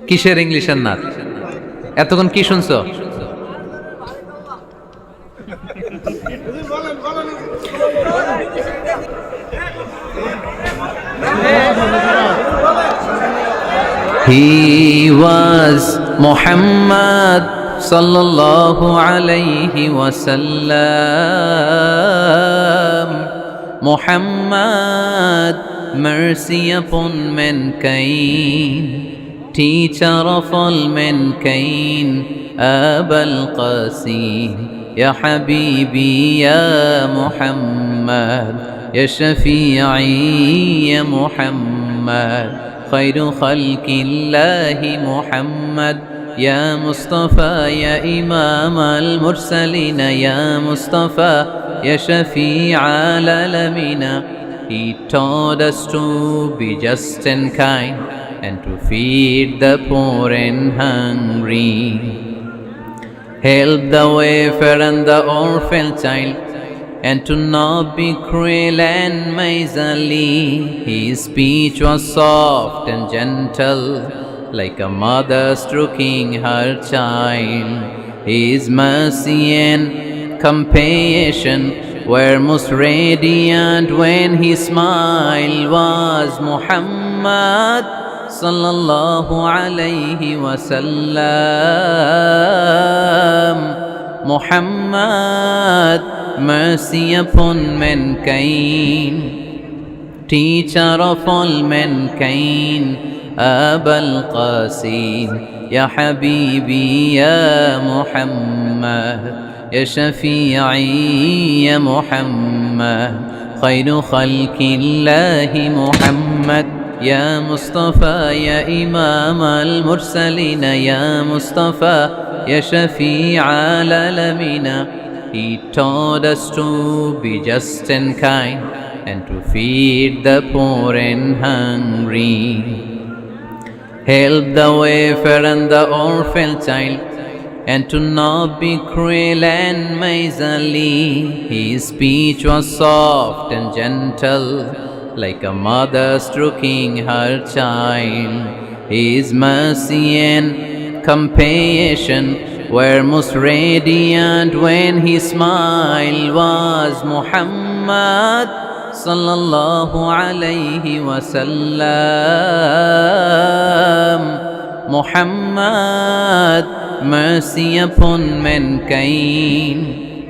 কিসের ইংলিশের নাত? এতক্ষণ কি শুনছো? He was Muhammad sallallahu alayhi wasallam. Muhammad, mercy upon mankind, teacher of all mankind, Abul Qasim, Ya Habibi, Ya Muhammad, Ya Shafi'i, Ya Muhammad, خير خلق الله محمد يا مصطفى يا إمام المرسلين يا مصطفى يا شفيع العالمين. He taught us to be just and kind and to feed the poor and hungry, help the wafer and the orphan child, and to not be cruel and miserly. His speech was soft and gentle, like a mother stroking her child. His mercy and compassion were most radiant when his smile was Muhammad sallallahu alayhi wasallam. Muhammad, mercy upon mankind, teacher of all mankind, Abul Qasim, Ya Habibi, Ya Muhammad, Ya Shafi'i, Ya Muhammad, خير خلق الله محمد يا مصطفى يا إمام المرسلين يا مصطفى يا شفيع العالمين. He taught us to be just and kind and to feed the poor and hungry, help the wafer and the orphan child, and to not be cruel and miserly. His speech was soft and gentle, like a mother stroking her child. His mercy and compassion were most radiant when his smile was Muhammad sallallahu alayhi wasallam. Muhammad, mercy upon mankind,